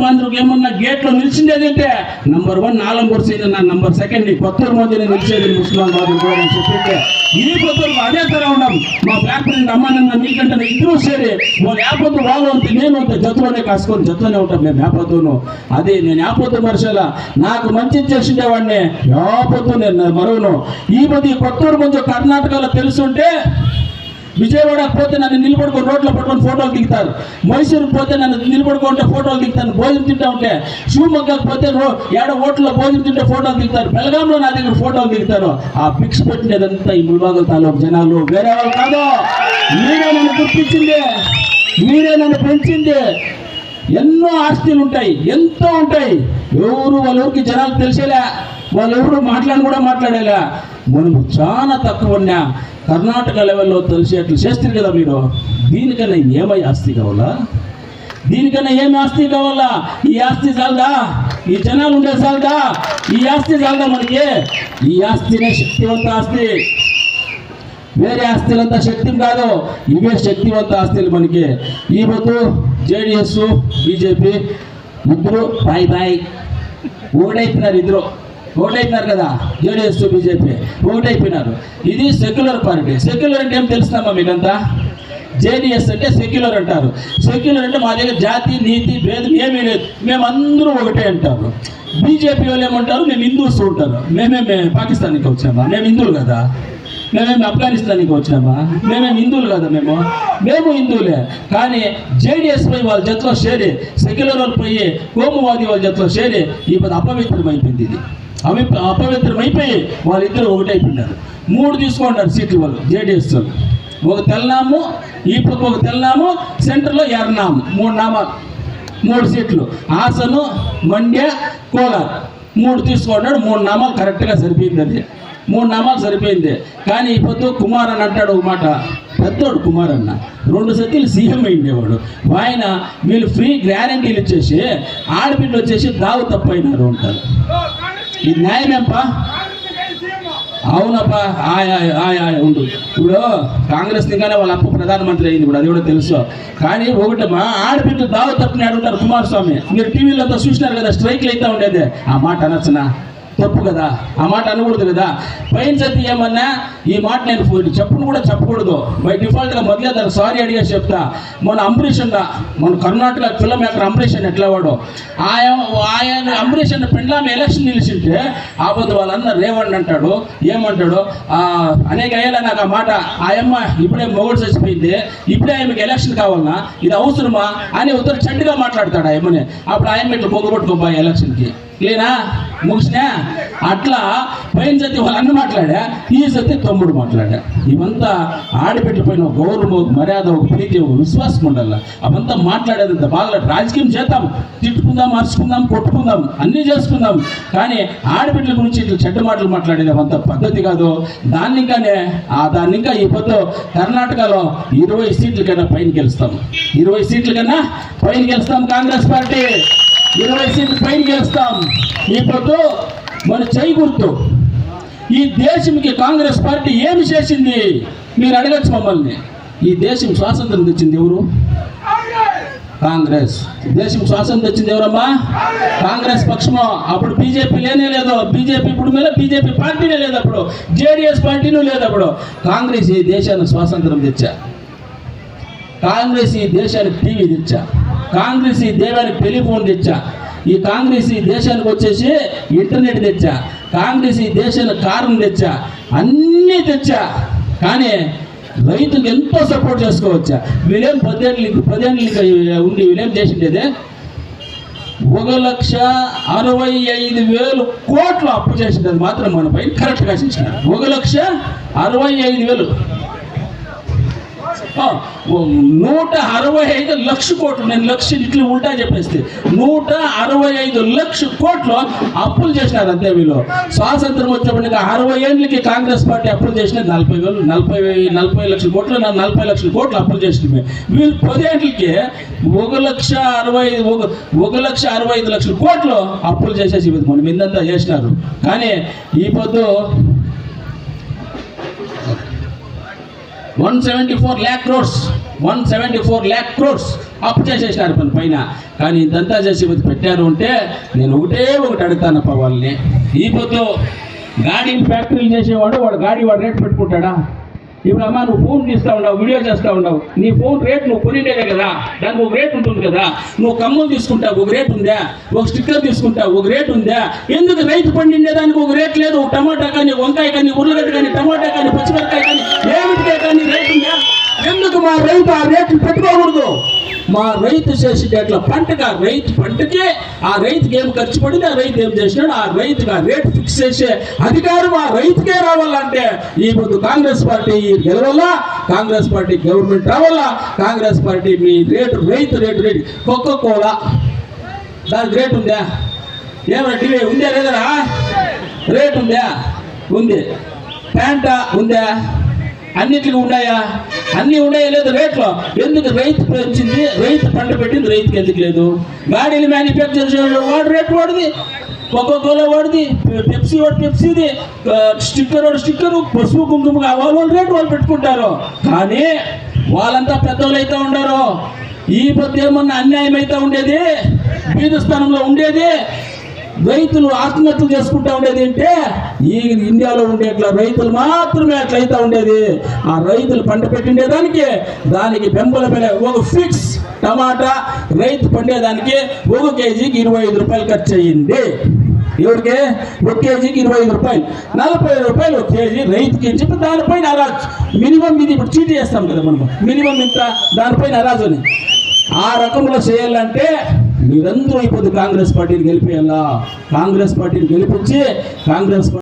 బాంధ్రుకు ఏమన్నా గేట్లో నిలిచిండేది అంటే number 1 నాలంపూర్ scene number 2 Kotturu మందిని నిలిచేది ముస్లిం బాబు కూడా నేను చెప్పింటే ఈ కొత్తూరు అదే తర ఉన్నాం. మా బ్యాక్ ఫ్రెండ్ అమ్మానన్న మీకంటే ఇద్దరు సేరి వాళ్ళు యాపత్తు వాళ్ళు అంతే నేను అంతే జతలోనే కాసుకొని జతలోనే ఉంటాం మేము యాపత్తును. అది నేను యాపత్తు మనుషుల నాకు మంచి చేసిండేవాడిని యాపత్తు నేను మరవను. ఈ మధ్య కొత్తూరు కొంచెం కర్ణాటకలో తెలుసుంటే విజయవాడకు పోతే నన్ను నిలబడుకొని రోడ్లో పట్టుకొని ఫోటోలు దిగుతారు. మైసూరుకు పోతే నన్ను నిలబడుకుంటే ఫోటోలు దిగుతాను. భోజనం తింటా ఉంటే షూమక్కకు పోతే ఏడో హోటల్లో భోజనం తింటే ఫోటోలు దిగుతారు. బెలగాంలో నా దగ్గర ఫోటోలు దిగుతారు. ఆ పిక్స్ పెట్టినదంతా ఈ ముల్బాగల్ తాలూకు జనాలు వేరే వాళ్ళు కాదు. మీరే నన్ను గుర్తించింది, మీరే నన్ను పెంచింది. ఎన్నో ఆస్తులు ఉంటాయి, ఎంతో ఉంటాయి. వాళ్ళ జనాలు తెలిసేలా, వాళ్ళెవరు మాట్లాడేలా. మనం చాలా తక్కువ ఉన్నా కర్ణాటక లెవెల్లో తెలిసేట్లు చేస్తారు కదా మీరు. దీనికన్నా ఏమై ఆస్తి కావాలా? దీనికన్నా ఏమి ఆస్తి కావాలా? ఈ ఆస్తి చాలదా? ఈ జనాలు ఉండే చాలదా? ఈ ఆస్తి చాలదా మనకి? ఈ ఆస్తినే శక్తివంత ఆస్తి. వేరే ఆస్తులంతా శక్తి కాదు, ఇవే శక్తివంత ఆస్తులు మనకి. ఈ పొద్దు జేడిఎస్ బీజేపీ ఇద్దరు బాయ్ ఓడైపోయినారు. ఇద్దరు ఓటైపోయినారు కదా, జేడిఎస్ బీజేపీ ఓటైపోయినారు. ఇది సెక్యులర్ పార్టీ. సెక్యులర్ అంటే ఏం తెలుస్తామా మీకంతా? జేడిఎస్ అంటే సెక్యులర్ అంటారు. సెక్యులర్ అంటే మా దగ్గర జాతి నీతి భేదం ఏమీ లేదు, మేమందరూ ఒకటే అంటారు. బీజేపీ వాళ్ళు ఏమంటారు? మేము హిందూస్ ఉంటారు. మేమే పాకిస్తాన్కి వచ్చామా? మేము హిందువులు కదా. మేమేమి ఆఫ్ఘనిస్తాన్కి వచ్చినామా? మేమేమి హిందువులు కదా. మేము హిందువులే. కానీ జేడిఎస్ పై వాళ్ళ జతలో చేరి, సెక్యులర్ వాళ్ళు పోయి కోమువాది వాళ్ళ జతలో చేరి ఇప్పుడు అపవిత్రమైపోయింది. ఇది అపవిత్రమైపోయి వాళ్ళిద్దరు ఒకటైపోయినారు. 3 తీసుకుంటారు సీట్లు వాళ్ళు జేడిఎస్ వాళ్ళు. ఒక తెల్లనాము, ఇప్పుడు ఒక తెల్లనాము, సెంటర్లో ఎర్రనాము. 3 నామాలు, 3 సీట్లు. హాసను, మండ్య, కోలార్ 3 తీసుకున్నాడు. 3 నామాలు కరెక్ట్గా సరిపోయింది. అది 3 నామాలు సరిపోయింది. కానీ ఇప్పుడు కుమార్ అని అంటాడు ఒక మాట. పెద్దోడు కుమార్ అన్న 2 సతీలు సీఎం అయిండేవాడు. ఆయన వీళ్ళు ఫ్రీ గ్యారంటీలు ఇచ్చేసి ఆడపిల్లలు వచ్చేసి దావు తప్పైనారు అంటారు. ఇది న్యాయమేంపా? అవునప్పా. ఉండు. ఇప్పుడు కాంగ్రెస్ నిగానే వాళ్ళ అప్ప ప్రధానమంత్రి అయింది కూడా, అది కూడా తెలుసు. కానీ ఒకటమ్మా, ఆడపిల్లలు దావ తప్పని అడుగుతారు కుమారస్వామి. మీరు టీవీలో చూసినారు కదా, స్ట్రైక్లు అయితే ఉండేది. ఆ మాట అనొచ్చునా? తప్పు కదా, ఆ మాట అనకూడదు కదా. పైన సతి ఏమన్నా ఈ మాట నేను చెప్పును కూడా చెప్పకూడదు. బై డిఫాల్ట్గా మొదలే దాన్ని సారీ అడిగే చెప్తా. మన అంబరీష్ అన్న, మన కర్ణాటక ఫిల్మ్ మేకర్ అంబరీష్ అని ఎట్లా వాడు, ఆయన అంబరీష్ అన్న పెండ్లామె ఎలక్షన్ నిలిచింటే ఆపద వాళ్ళన్న రేవండి అంటాడు. ఏమంటాడు? అనేక అయ్యేలా నాకు ఆ మాట. ఆయమ్మ ఇప్పుడే మొగుడు చచ్చిపోయింది, ఇప్పుడే ఆయనకి ఎలక్షన్ కావాలన్నా, ఇది అవసరమా అని ఉత్తర చెడ్డుగా మాట్లాడతాడు ఆయమ్మని. అప్పుడు ఆయమ్మ ఇట్లా పొగబట్టుకోబోయే ఎలక్షన్కి లేనా ముగిసినా. అట్లా పైన సతి వాళ్ళ అన్న మాట్లాడా, ఈ సతి తమ్ముడు మాట్లాడా. ఇవంతా ఆడపెట్టిపోయిన ఒక గౌరవం, ఒక మర్యాద, ఒక ప్రీతి, ఒక విశ్వాసం ఉండాలి. అవంతా మాట్లాడేదంత బాగా రాజకీయం చేద్దాం, తిట్టుకుందాం, మార్చుకుందాం, కొట్టుకుందాం, అన్నీ చేసుకుందాం. కానీ ఆడపిల్లల గురించి ఇట్లా చెడ్డ మాటలు మాట్లాడేది అవంత పద్ధతి కాదు. దాన్ని ఇంకా ఈ పొద్దు కర్ణాటకలో 20 సీట్ల కన్నా పైన గెలుస్తాం. 20 సీట్ల కన్నా పైన గెలుస్తాం. కాంగ్రెస్ పార్టీ 20 సీట్లు పైన గెలుస్తాం. ఈ పొద్దు మన చేయి గుర్తు. ఈ దేశంకి కాంగ్రెస్ పార్టీ ఏమి చేసింది మీరు అడగచ్చు మమ్మల్ని. ఈ దేశం స్వాతంత్రం తెచ్చింది ఎవరు? కాంగ్రెస్. దేశం స్వాతంత్రం తెచ్చింది ఎవరమ్మా? కాంగ్రెస్ పక్షమో. అప్పుడు బీజేపీ లేనే లేదు. బీజేపీ ఇప్పుడు మీద బీజేపీ పార్టీనే లేదు. అప్పుడు జేడిఎస్ పార్టీనూ లేదు. అప్పుడు కాంగ్రెస్ ఈ దేశానికి స్వాతంత్రం తెచ్చా. కాంగ్రెస్ ఈ దేశానికి టీవీ తెచ్చా. కాంగ్రెస్ ఈ దేశానికి టెలిఫోన్ తెచ్చా. ఈ కాంగ్రెస్ ఈ దేశానికి వచ్చేసి ఇంటర్నెట్ తెచ్చా. కాంగ్రెస్ ఈ దేశానికి కారణం తెచ్చా. అన్నీ తెచ్చా. కానీ రైతులకు ఎంతో సపోర్ట్ చేసుకోవచ్చా. వీళ్ళేం 10 ఉండి వీళ్ళేం చేసిండేదే 1,65,000 కోట్లు అప్పు చేసింది. అది మాత్రం మన పైన కరెక్ట్గా చేసిన 1,65,000. 165 లక్షల కోట్లు. నేను లక్ష ఇట్లు ఉల్టా చెప్పేస్తే 165 లక్షల కోట్లు అప్పులు చేసినారు అంతే వీళ్ళు. స్వాతంత్రం వచ్చేప్పటికి 60 ఏళ్ళకి కాంగ్రెస్ పార్టీ అప్పులు చేసిన 40 లక్షల కోట్లు, 40 లక్షల కోట్లు అప్పులు చేసినవి. వీళ్ళు 10 ఏళ్ళకి 1,65 లక్షల కోట్లు అప్పులు చేసేసి మనం ఇందంతా చేసినారు. కానీ ఈ పొద్దు 174 lakh crores అప్పు చేసేసినారు పైన. కానీ ఇదంతా చేసి పెట్టారు అంటే నేను ఒకటి అడుగుతానప్ప వాళ్ళని. ఈ పొద్దు గాడి ఫ్యాక్టరీలు చేసేవాడు వాడు రేట్ పెట్టుకుంటాడా? ఇప్పుడు అమ్మ నువ్వు ఫోన్ తీస్తూ ఉండవు, వీడియో చేస్తూ ఉండవు, నీ ఫోన్ రేట్ నువ్వు కొనిండేదే కదా, దానికి ఒక రేట్ ఉంటుంది కదా. నువ్వు కమ్మలు తీసుకుంటావు, ఒక రేట్ ఉందా? ఒక స్టిక్కర్ తీసుకుంటావు, ఒక రేట్ ఉందా? ఎందుకు రైతు పండిండే దానికి ఒక రేట్ లేదు? టమాటా కానీ, వంకాయ కానీ, ఉర్లగడ్డ కానీ, టమాటా కానీ, పచ్చిమిరకాయ కానీ, ఏమిటికే కానీ రేట్ ఉందా? ఎందుకు మా రైతు ఆ రేట్లు పెట్టుకోకూడదు? మా రైతు చేసేటట్ల పంటకి ఆ రైతుకి ఏం ఖర్చు పడింది, ఆ రైతు ఏం చేసినాడు, ఆ రైతుకి ఆ రేటు ఫిక్స్ చేసే అధికారం ఆ రైతుకే రావాలంటే ఈ పొద్దు కాంగ్రెస్ పార్టీ గెలవాలా, కాంగ్రెస్ పార్టీ గవర్నమెంట్ రావాలా, కాంగ్రెస్ పార్టీ మీ రైతు రేటు కోకోకోలా దానికి రేట్ ఉందా? ఏమన్నా టీవీ ఉందా లేదా? రేట్ ఉందా? ఉంది. ప్యాంటా ఉందా? అన్నిటికీ ఉన్నాయా? అన్నీ ఉన్నాయా? లేదు రేట్లో. ఎందుకు రైతు పెంచింది, రైతు పంట పెట్టింది రైతుకి ఎందుకు లేదు? గాడీలు మ్యానుఫ్యాక్చర్ వాడు రేటు వాడిది, కోకోకోలా వాడిది, పెప్సీది, స్టిక్కరు, పసుపు కుంకుమ వాళ్ళు రేటు వాళ్ళు పెట్టుకుంటారు. కానీ వాళ్ళంతా పెద్దోళ్ళు అయితే ఉండరు. ఈ పొద్దు ఏమన్నా అన్యాయం అయితే ఉండేది, బీద స్థానంలో ఉండేది, రైతులు ఆత్మహత్యలు చేసుకుంటా ఉండేది అంటే ఈ ఇండియాలో ఉండేట్లా రైతులు మాత్రమే అట్లయితే ఉండేది. ఆ రైతులు పంట పెట్టిండేదానికి దానికి బెంబల మీద ఒక ఫిక్స్ టమాటా రైతు పండేదానికి 1 కేజీకి 25 రూపాయలు ఖర్చు అయ్యింది. ఎవరికి? 1 కేజీకి 25 రూపాయలు, 40 రూపాయలు 1 కేజీ రైతుకి అని చెప్పి దానిపైన అరాజు. మినిమం ఇది ఇప్పుడు చీటీ చేస్తాం కదా మనము, మినిమం ఇంత, దానిపైన అరాజు అని. ఆ రకంలో చేయాలంటే మీరందరూ ఇప్పుడు కాంగ్రెస్ పార్టీని గెలిపేయాలా. కాంగ్రెస్ పార్టీని గెలిపించి కాంగ్రెస్